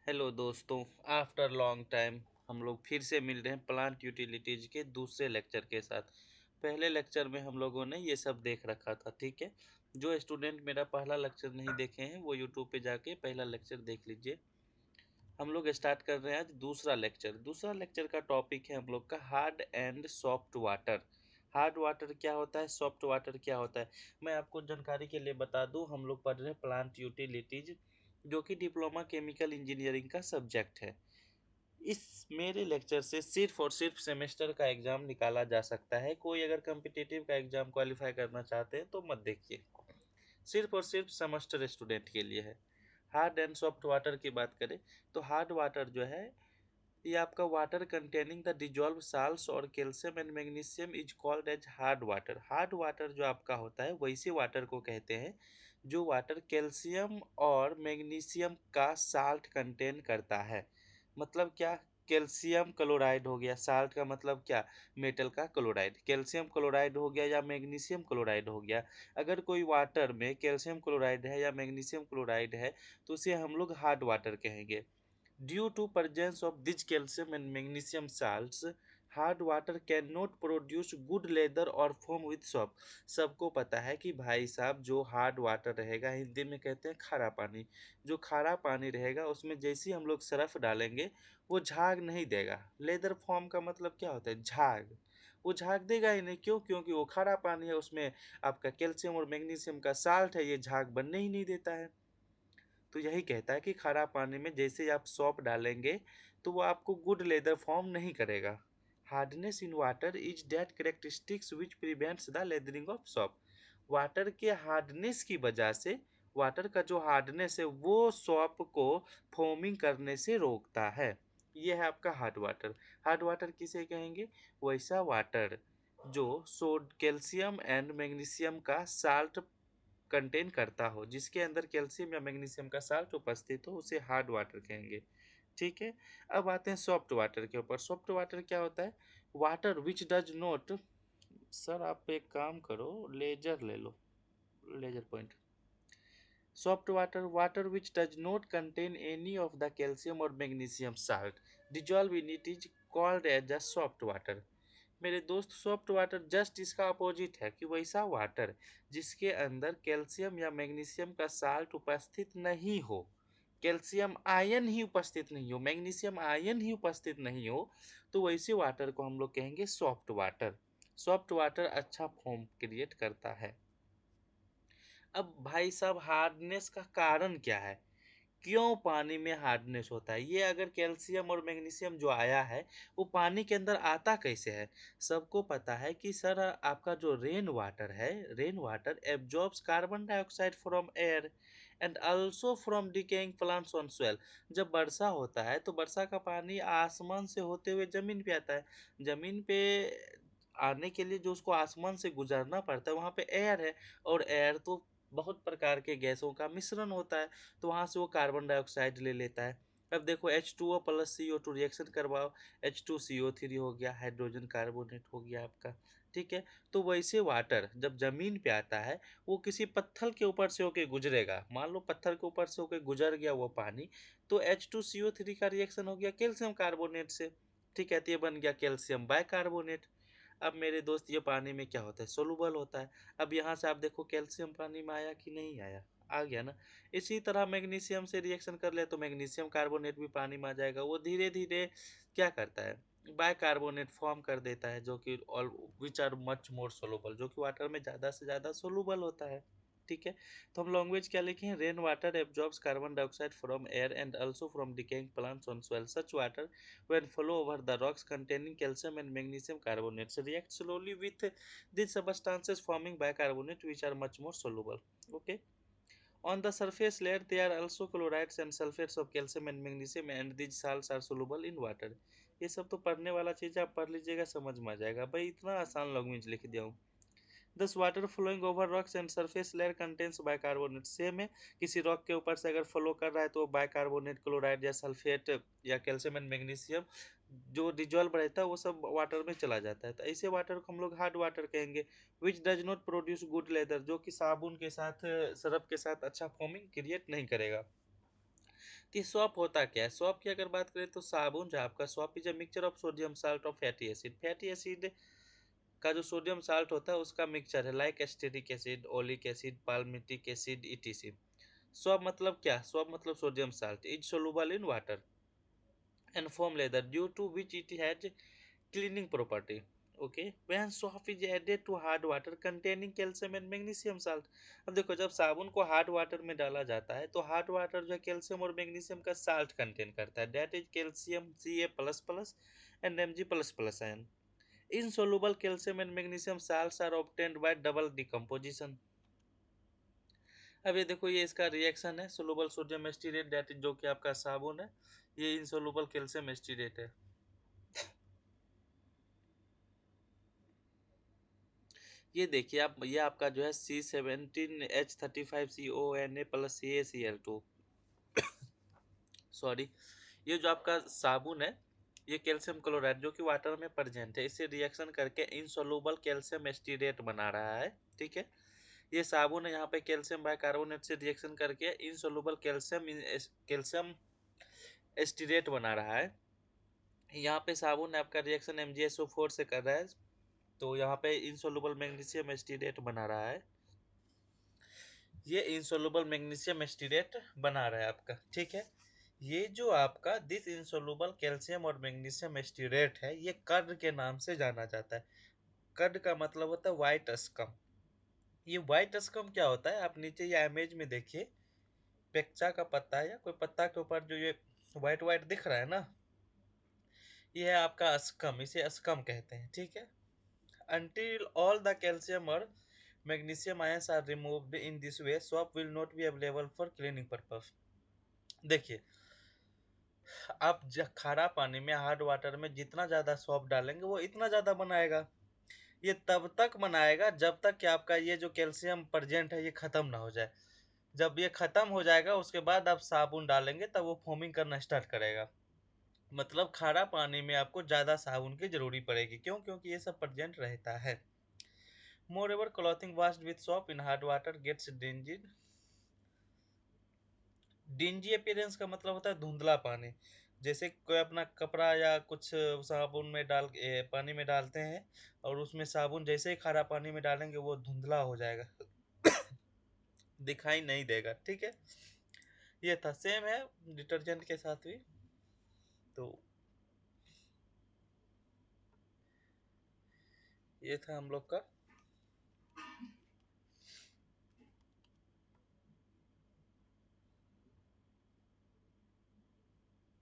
Hello दोस्तों। After long time हम लोग फिर से मिल रहे हैं प्लांट यूटिलिटीज के दूसरे लेक्चर के साथ। पहले लेक्चर में हम लोगों ने ये सब देख रखा था, ठीक है। जो स्टूडेंट मेरा पहला लेक्चर नहीं देखे हैं वो यूट्यूब पे जाके पहला लेक्चर देख लीजिए। हम लोग स्टार्ट कर रहे हैं आज दूसरा लेक्चर का टॉपिक है हम लोग का hard and soft water. Hard water क्या होता है, सॉफ्ट वाटर क्या होता है, मैं आपको जानकारी के लिए बता दूं। हम लोग पढ़ रहे हैं प्लांट यूटिलिटीज, जो कि डिप्लोमा केमिकल इंजीनियरिंग का सब्जेक्ट है। इस मेरे लेक्चर से सिर्फ और सिर्फ सेमेस्टर का एग्जाम निकाला जा सकता है। कोई अगर कम्पिटिटिव का एग्जाम क्वालिफाई करना चाहते हैं तो मत देखिए, सिर्फ और सिर्फ सेमेस्टर स्टूडेंट के लिए है। हार्ड एंड सॉफ्ट वाटर की बात करें तो हार्ड वाटर जो है ये आपका water containing the dissolve salts और calcium and magnesium is called as hard water. Hard water जो आपका होता है वैसे वाटर को कहते हैं जो वाटर कैल्शियम और मैग्नीशियम का साल्ट कंटेन करता है। मतलब क्या, कैल्शियम क्लोराइड हो गया, साल्ट का मतलब क्या, मेटल का क्लोराइड, कैल्शियम क्लोराइड हो गया या मैग्नीशियम क्लोराइड हो गया। अगर कोई वाटर में कैल्शियम क्लोराइड है या मैग्नीशियम क्लोराइड है तो उसे हम लोग हार्ड वाटर कहेंगे। Due to presence of these calcium and magnesium salts, hard water cannot produce good leather or foam with soap। सबको पता है कि भाई साहब जो हार्ड वाटर रहेगा, हिंदी में कहते हैं खारा पानी, जो खारा पानी रहेगा उसमें जैसे ही हम लोग सरफ डालेंगे वो झाग नहीं देगा। लेदर फॉर्म का मतलब क्या होता है, झाग। वो झाग देगा ही नहीं, क्यों? क्योंकि वो खारा पानी है, उसमें आपका कैल्शियम और मैग्नीशियम का साल्ट है, ये झाग बनने ही नहीं देता है। तो यही कहता है कि खारा पानी में जैसे ही आप सौंप डालेंगे तो वो आपको गुड लेदर फॉर्म नहीं करेगा। Hardness in water is that characteristics which prevents the lathering of soap. Water के हार्डनेस की वजह से, वाटर का जो हार्डनेस है वो सॉप को फोमिंग करने से रोकता है। ये है आपका हार्ड वाटर। हार्ड वाटर किसे कहेंगे, वैसा वाटर जो सोड कैल्शियम एंड मैग्नीशियम का साल्ट कंटेन करता हो, जिसके अंदर कैल्शियम या मैग्नीशियम का साल्ट उपस्थित हो, उसे हार्ड वाटर कहेंगे। ठीक है। अब आते हैं सॉफ्ट वाटर के ऊपर। सॉफ्ट वाटर क्या होता है, water which does not, sir आप एक काम करो, लेजर ले लो, laser point. Soft water, water which does not contain any of the calcium और magnesium salt dissolve in it is called as a soft water. मेरे दोस्त सॉफ्ट वाटर जस्ट इसका अपोजिट है, कि वैसा वाटर जिसके अंदर कैल्शियम या मैग्नीशियम का साल्ट उपस्थित नहीं हो, कैल्शियम आयन ही उपस्थित नहीं हो, मैग्नीशियम आयन ही उपस्थित नहीं हो, तो वैसे वाटर को हम लोग कहेंगे सॉफ्ट वाटर। सॉफ्ट वाटर अच्छा फॉर्म क्रिएट करता है। अब भाई साहब हार्डनेस का कारण क्या है, क्यों पानी में हार्डनेस होता है? ये अगर कैल्शियम और मैग्नीशियम जो आया है वो पानी के अंदर आता कैसे है? सबको पता है कि सर आपका जो रेन वाटर है, rain water absorbs carbon dioxide from air and also from decaying plants on soil. जब वर्षा होता है तो वर्षा का पानी आसमान से होते हुए जमीन पे आता है। जमीन पे आने के लिए जो उसको आसमान से गुजरना पड़ता है वहाँ पे एयर है, और एयर तो बहुत प्रकार के गैसों का मिश्रण होता है, तो वहाँ से वो कार्बन डाइऑक्साइड ले लेता है। अब देखो H2O प्लस CO2 रिएक्शन करवाओ, H2CO3 हो गया, हाइड्रोजन कार्बोनेट हो गया आपका। ठीक है। तो वैसे वाटर जब जमीन पे आता है वो किसी पत्थर के ऊपर से होके गुजरेगा, मान लो पत्थर के ऊपर से होके गुजर गया वो पानी, तो H2CO3 का रिएक्शन हो गया कैल्शियम कार्बोनेट से। ठीक है, तो ये बन गया कैल्शियम बाइकार्बोनेट। अब मेरे दोस्त ये पानी में क्या होता है, सोलूबल होता है। अब यहाँ से आप देखो कैल्शियम पानी में आया कि नहीं आया, आ गया ना। इसी तरह मैग्नीशियम से रिएक्शन कर ले तो मैग्नीशियम कार्बोनेट भी पानी में आ जाएगा। वो धीरे धीरे क्या करता है, बाइकार्बोनेट फॉर्म कर देता है, जो कि all which are much more soluble, जो कि वाटर में ज़्यादा से ज़्यादा सोलूबल होता है। ठीक है। तो हम लैंग्वेज क्या लिखे हैं, rain water absorbs carbon dioxide from air and also from decaying plants on soil। Such water when flow over the rocks containing calcium and magnesium carbonates react slowly with these substances forming bicarbonate which are much more soluble। Okay, on the surface layer there are also chlorides and sulfates of calcium and magnesium and these salts are soluble in water। ये सब तो पढ़ने वाला चीज़, आप पढ़ लीजिएगा समझ में आ जाएगा भाई, इतना आसान लैंग्वेज लिख दिया हूँ। दस water flowing over rocks and surface layer contains bicarbonate. Same है, किसी रॉक के ऊपर से अगर फ्लो कर रहा है तो बाइकार्बोनेट, क्लोराइड या सल्फेट या कैल्शियम एंड मैग्नीशियम जो डिजॉल्व रहता है वो सब वाटर में चला जाता है, तो ऐसे वाटर को हम लोग हार्ड वाटर कहेंगे। विच does not produce good leather, जो कि साबुन के साथ, सरफ के साथ अच्छा फॉर्मिंग क्रिएट नहीं करेगा। तो ये सॉप होता क्या है? सॉप की अगर बात करें तो साबुन जो आपका, shop is a mixture of sodium salt of fatty acid. Fatty acid का जो सोडियम साल्ट होता है उसका मिक्सचर है, like asterisk acid, oleic acid, palmitic acid, etc. Shop मतलब क्या? सॉप मतलब sodium salt is soluble in water and foam leather due to which it has cleaning property. Okay, when soap is added to hard water containing calcium and magnesium salt। अब देखो, जब साबुन को hard water में डाला जाता है तो हार्ड वाटर जो है कैल्शियम और मैग्नीशियम का साल्ट कंटेन करता है, that is calcium Ca++ and Mg++ ion। insoluble calcium and magnesium salts are obtained by double decomposition। अब ये देखो, ये इसका रिएक्शन है, सोलुबल सोडियम एस्टीरेट दैट इज जो कि आपका साबुन है, ये इनसोलुबल कैल्शियम एस्टीरेट है। ये देखिए आप, ये आपका जो है C17H35CONA+CaCl2, सॉरी, ये जो आपका साबुन है ये कैल्शियम क्लोराइड जो कि वाटर में प्रेजेंट है, इसे रिएक्शन करके इनसोलुबल कैल्शियम एस्टीरेट बना रहा है। ठीक है, ये साबुन है, यहाँ पे कैल्शियम बाइकार्बोनेट से रिएक्शन करके इनसोलुबल कैल्शियम एस्टीरेट बना रहा है। यहाँ पे साबुन आपका रिएक्शन MgSO4 से कर रहा है, तो यहाँ पे इनसोलुबल मैग्नीशियम एस्टीरेट बना रहा है, ये इनसोलुबल मैग्नीशियम एस्टीरेट बना रहा है आपका। ठीक है, ये जो आपका दिस इनसोलुबल कैल्शियम और मैग्नीशियम एस्टीरेट है, ये कर्ड के नाम से जाना जाता है। कर्ड का मतलब होता है व्हाइट स्कम। ये व्हाइट स्कम क्या होता है, आप नीचे ये इमेज में देखिए, पेक्चा का पत्ता है या कोई पत्ता के ऊपर जो ये व्हाइट व्हाइट दिख रहा है ना, ये है आपका स्कम, इसे स्कम कहते हैं। ठीक है, until all the calcium or magnesium ions are removed in this way soap will not be available for cleaning purpose। देखिए, आप खारा पानी में, हार्ड वाटर में जितना ज़्यादा सॉप डालेंगे वो इतना ज़्यादा बनाएगा। ये तब तक बनाएगा जब तक कि आपका ये जो कैल्शियम प्रेजेंट है ये ख़त्म ना हो जाए। जब ये ख़त्म हो जाएगा उसके बाद आप साबुन डालेंगे तब वो फोमिंग करना स्टार्ट करेगा। मतलब खारा पानी में आपको ज़्यादा साबुन की ज़रूरी पड़ेगी, क्यों? क्योंकि ये सब प्रेजेंट रहता है। Moreover, clothing washed with soap in hard water gets dingy। Dingy appearance का मतलब होता है धुंधला पानी। जैसे कोई अपना कपड़ा या कुछ साबुन में पानी में डालते हैं और उसमें साबुन जैसे ही खारा पानी में डालेंगे वो धुंधला हो जाएगा, दिखाई नहीं देगा। ठीक है, ये था, सेम है डिटर्जेंट के साथ भी। तो ये था हम लोग का